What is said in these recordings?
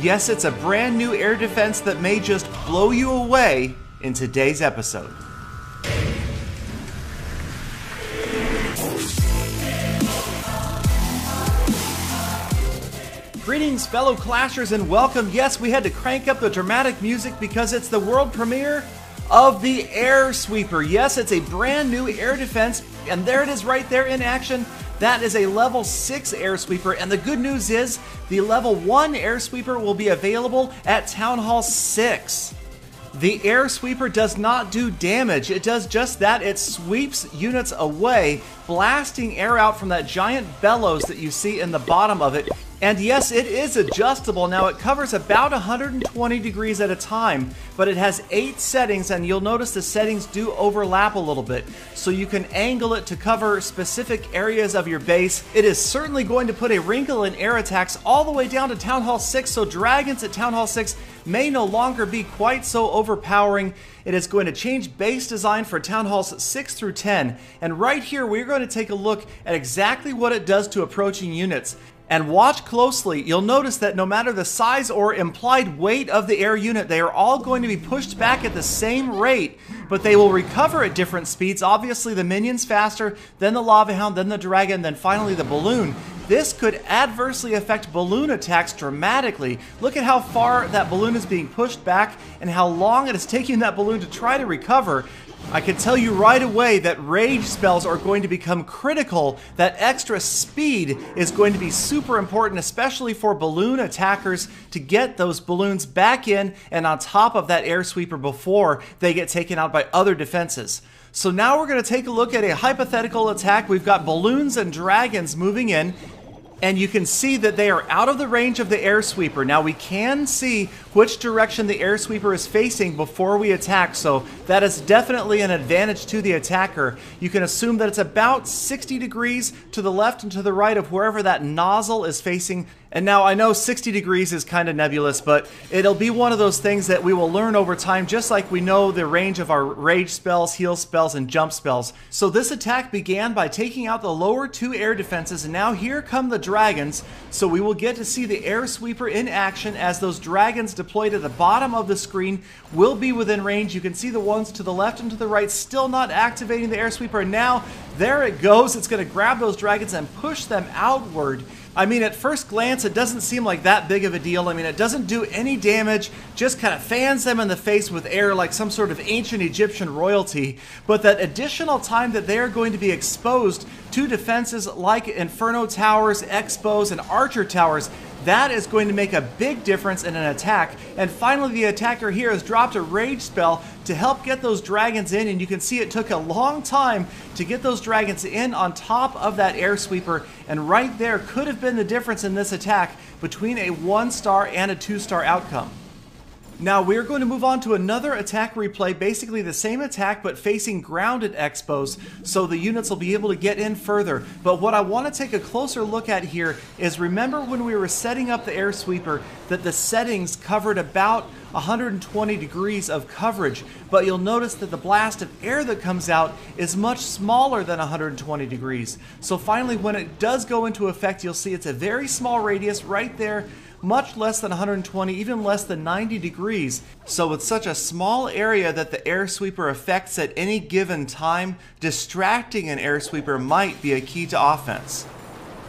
Yes, it's a brand new air defense that may just blow you away in today's episode. Greetings, fellow Clashers, and welcome. Yes, we had to crank up the dramatic music because it's the world premiere of the Air Sweeper. Yes, it's a brand new air defense, and there it is right there in action. That is a level 6 air sweeper, and the good news is the level 1 air sweeper will be available at Town Hall 6. The air sweeper does not do damage. It does just that. It sweeps units away, blasting air out from that giant bellows that you see in the bottom of it. And yes, it is adjustable. Now, it covers about 120 degrees at a time, but it has 8 settings, and you'll notice the settings do overlap a little bit. So you can angle it to cover specific areas of your base. It is certainly going to put a wrinkle in air attacks all the way down to Town Hall 6, so dragons at Town Hall 6 may no longer be quite so overpowering. It is going to change base design for Town Halls 6 through 10. And right here, we're going to take a look at exactly what it does to approaching units. And watch closely, you'll notice that no matter the size or implied weight of the air unit, they are all going to be pushed back at the same rate, but they will recover at different speeds. Obviously, the minions faster, then the lava hound, then the dragon, then finally the balloon. This could adversely affect balloon attacks dramatically. Look at how far that balloon is being pushed back and how long it is taking that balloon to try to recover. I can tell you right away that rage spells are going to become critical. That extra speed is going to be super important, especially for balloon attackers, to get those balloons back in and on top of that air sweeper before they get taken out by other defenses. So now we're going to take a look at a hypothetical attack. We've got balloons and dragons moving in, and you can see that they are out of the range of the air sweeper. Now we can see which direction the air sweeper is facing before we attack, so that is definitely an advantage to the attacker. You can assume that it's about 60 degrees to the left and to the right of wherever that nozzle is facing. And now I know 60 degrees is kind of nebulous, but it'll be one of those things that we will learn over time, just like we know the range of our rage spells, heal spells, and jump spells. So this attack began by taking out the lower 2 air defenses, and now here come the dragons. So we will get to see the air sweeper in action as those dragons deployed at the bottom of the screen will be within range. You can see the ones to the left and to the right still not activating the air sweeper, and now there it goes. It's going to grab those dragons and push them outward. I mean, at first glance, it doesn't seem like that big of a deal. I mean, it doesn't do any damage, just kind of fans them in the face with air like some sort of ancient Egyptian royalty. But that additional time that they are going to be exposed to defenses like Inferno Towers, Expos, and Archer Towers, that is going to make a big difference in an attack. And finally, the attacker here has dropped a rage spell to help get those dragons in, and you can see it took a long time to get those dragons in on top of that air sweeper, and right there could have been the difference in this attack between a 1-star and a 2-star outcome. Now we're going to move on to another attack replay, basically the same attack but facing grounded expos, so the units will be able to get in further. But what I want to take a closer look at here is, remember when we were setting up the air sweeper that the settings covered about 120 degrees of coverage, but you'll notice that the blast of air that comes out is much smaller than 120 degrees. So finally, when it does go into effect, you'll see it's a very small radius right there, much less than 120, even less than 90 degrees. So with such a small area that the air sweeper affects at any given time, distracting an air sweeper might be a key to offense.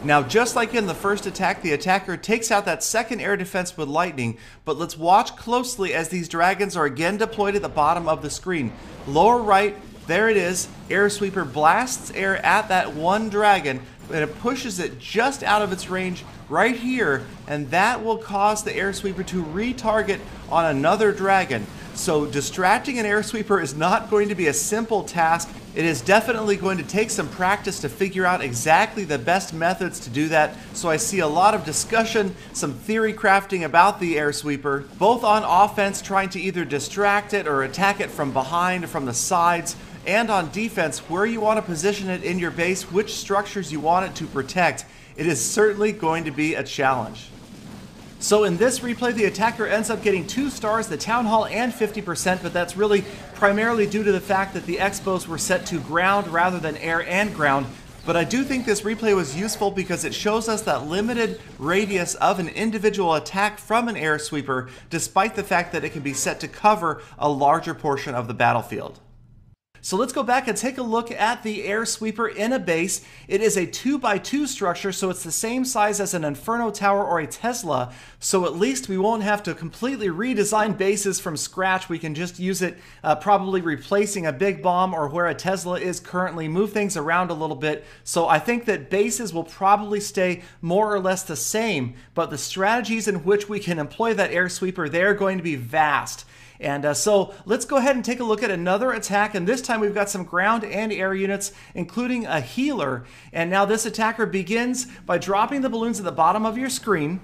Now, just like in the first attack, the attacker takes out that second air defense with lightning, but let's watch closely as these dragons are again deployed at the bottom of the screen. Lower right, there it is. Air sweeper blasts air at that one dragon, and it pushes it just out of its range right here, and that will cause the air sweeper to retarget on another dragon. So distracting an air sweeper is not going to be a simple task. It is definitely going to take some practice to figure out exactly the best methods to do that. So I see a lot of discussion, some theory crafting about the air sweeper, both on offense trying to either distract it or attack it from behind or from the sides, and on defense where you want to position it in your base, which structures you want it to protect. It is certainly going to be a challenge. So in this replay, the attacker ends up getting 2 stars, the Town Hall, and 50%, but that's really primarily due to the fact that the expos were set to ground rather than air and ground. But I do think this replay was useful because it shows us that limited radius of an individual attack from an air sweeper, despite the fact that it can be set to cover a larger portion of the battlefield. So let's go back and take a look at the air sweeper in a base. It is a 2x2 structure, so it's the same size as an Inferno Tower or a Tesla, so at least we won't have to completely redesign bases from scratch. We can just use it probably replacing a big bomb or where a Tesla is currently, move things around a little bit. So I think that bases will probably stay more or less the same, but the strategies in which we can employ that air sweeper, they're going to be vast. And so let's go ahead and take a look at another attack, and this time we've got some ground and air units, including a healer. And now this attacker begins by dropping the balloons at the bottom of your screen.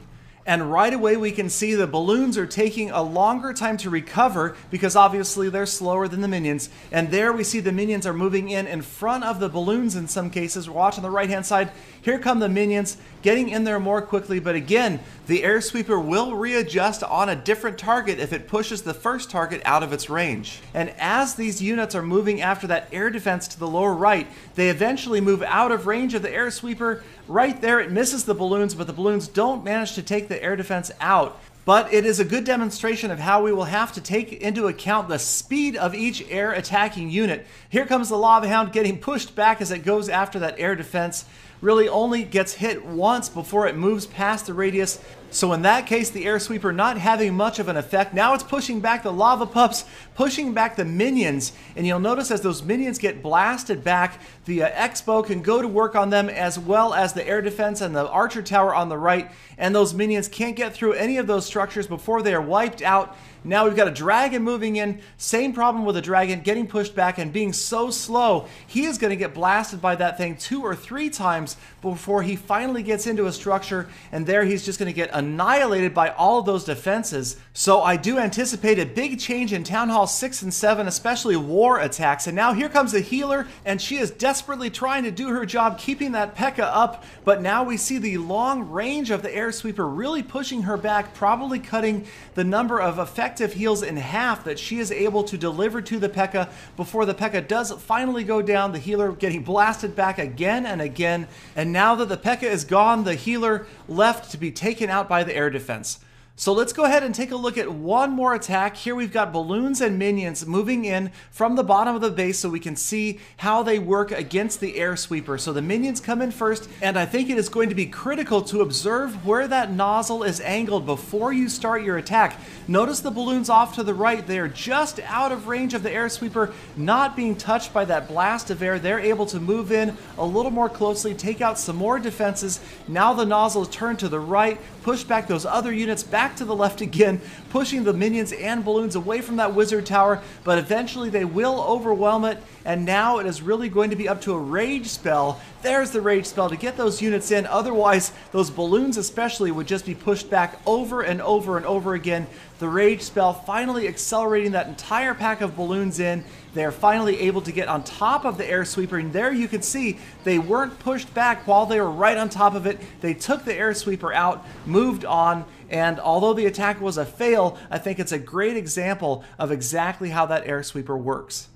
And right away we can see the balloons are taking a longer time to recover because obviously they're slower than the minions. And there we see the minions are moving in front of the balloons in some cases. Watch on the right hand side. Here come the minions getting in there more quickly. But again, the air sweeper will readjust on a different target if it pushes the first target out of its range. And as these units are moving after that air defense to the lower right, they eventually move out of range of the air sweeper. Right there it misses the balloons, but the balloons don't manage to take the air defense out. But it is a good demonstration of how we will have to take into account the speed of each air attacking unit. Here comes the Lava Hound getting pushed back as it goes after that air defense. Really only gets hit once before it moves past the radius. So in that case, the air sweeper not having much of an effect. Now it's pushing back the lava pups, pushing back the minions. And you'll notice as those minions get blasted back, the Expo can go to work on them, as well as the air defense and the archer tower on the right. And those minions can't get through any of those structures before they are wiped out. Now we've got a dragon moving in. Same problem with the dragon, getting pushed back and being so slow. He is going to get blasted by that thing 2 or 3 times before he finally gets into a structure. And there he's just going to get annihilated by all of those defenses. So I do anticipate a big change in Town Hall 6 and 7, especially war attacks. And now here comes the healer, and she is desperately trying to do her job, keeping that P.E.K.K.A. up. But now we see the long range of the air sweeper really pushing her back, probably cutting the number of effective heals in half that she is able to deliver to the P.E.K.K.A. before the P.E.K.K.A. does finally go down. The healer getting blasted back again and again. And now that the P.E.K.K.A. is gone, the healer left to be taken out by the air defense. So let's go ahead and take a look at one more attack. Here we've got balloons and minions moving in from the bottom of the base so we can see how they work against the air sweeper. So the minions come in first, and I think it is going to be critical to observe where that nozzle is angled before you start your attack. Notice the balloons off to the right. They are just out of range of the air sweeper, not being touched by that blast of air. They're able to move in a little more closely, take out some more defenses. Now the nozzle is turned to the right, push back those other units back to the left again, pushing the minions and balloons away from that wizard tower, but eventually they will overwhelm it, and now it is really going to be up to a rage spell. There's the rage spell to get those units in. Otherwise, those balloons especially would just be pushed back over and over and over again. The rage spell finally accelerating that entire pack of balloons in. They're finally able to get on top of the air sweeper, and there you can see they weren't pushed back while they were right on top of it. They took the air sweeper out, moved on, and although the attack was a fail, I think it's a great example of exactly how that air sweeper works.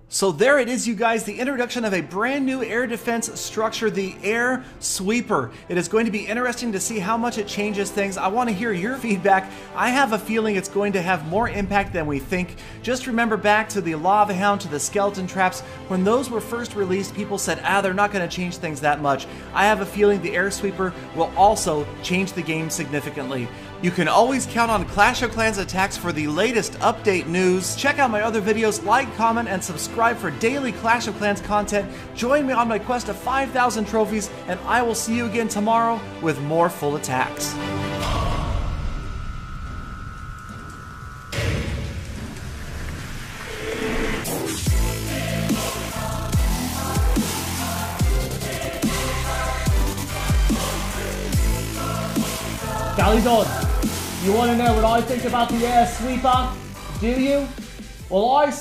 So there it is, you guys, the introduction of a brand new air defense structure, the air sweeper. It is going to be interesting to see how much it changes things. I want to hear your feedback. I have a feeling it's going to have more impact than we think. Just remember back to the Lava Hound, to the skeleton traps. When those were first released, people said, they're not going to change things that much. I have a feeling the air sweeper will also change the game significantly. You can always count on Clash of Clans attacks for the latest update news. Check out my other videos, like, comment, and subscribe for daily Clash of Clans content. Join me on my quest to 5,000 trophies, and I will see you again tomorrow with more full attacks. Gally Dod, you want to know what I think about the air sweeper? Do you? Well, I